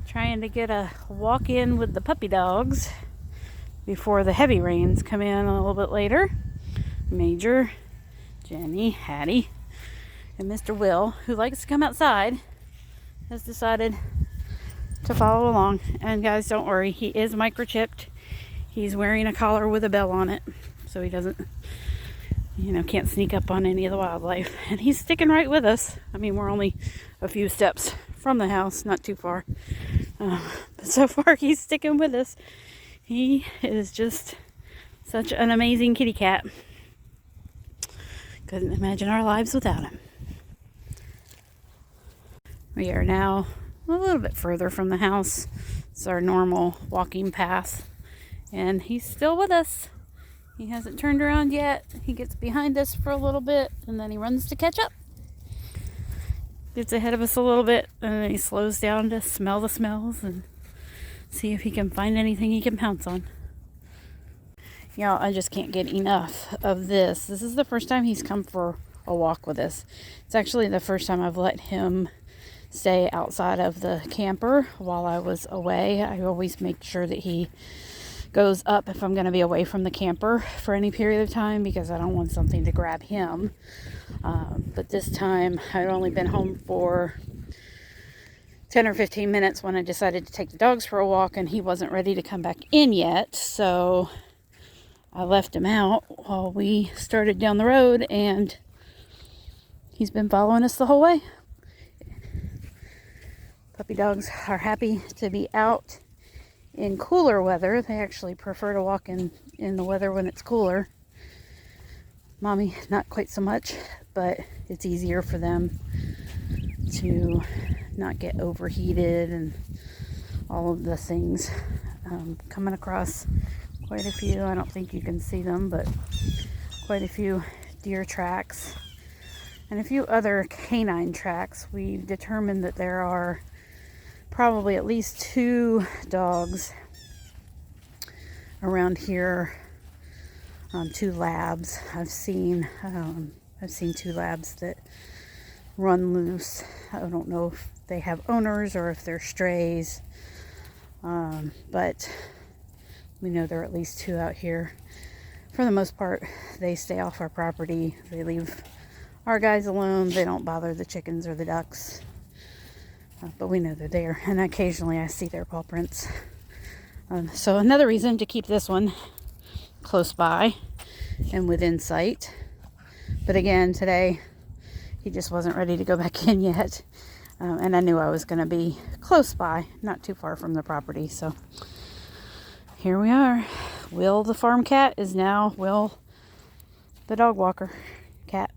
Trying to get a walk in with the puppy dogs before the heavy rains come in a little bit later. Major, Jenny, Hattie, and Mr. Will, who likes to come outside, has decided to follow along. And guys, don't worry, he is microchipped. He's wearing a collar with a bell on it, so he doesn't, can't sneak up on any of the wildlife. And he's sticking right with us. I mean, we're only a few steps from the house, not too far. But so far, he's sticking with us. He is just such an amazing kitty cat. Couldn't imagine our lives without him. We are now a little bit further from the house. It's our normal walking path. And he's still with us. He hasn't turned around yet. He gets behind us for a little bit, and then he runs to catch up. Gets ahead of us a little bit, and then he slows down to smell the smells and see if he can find anything he can pounce on. Y'all, I just can't get enough of this. This is the first time he's come for a walk with us. It's actually the first time I've let him stay outside of the camper while I was away. I always make sure that he goes up if I'm going to be away from the camper for any period of time, because I don't want something to grab him. But this time I'd only been home for 10 or 15 minutes when I decided to take the dogs for a walk, and he wasn't ready to come back in yet. So I left him out while we started down the road, and he's been following us the whole way. Puppy dogs are happy to be out in cooler weather. They actually prefer to walk in the weather when it's cooler. Mommy, not quite so much, but it's easier for them to not get overheated and all of the things. Coming across quite a few, I don't think you can see them, but quite a few deer tracks and a few other canine tracks. We've determined that there are probably at least 2 dogs around here. 2 labs. I've seen 2 labs that run loose. I don't know if they have owners or if they're strays, but we know there are at least 2 out here. For the most part, they stay off our property. They leave our guys alone. They don't bother the chickens or the ducks. But we know they're there, and occasionally I see their paw prints. So another reason to keep this one close by and within sight. But again, today he just wasn't ready to go back in yet, and I knew I was going to be close by, not too far from the property. So here we are. Will the farm cat is now Will the dog walker cat.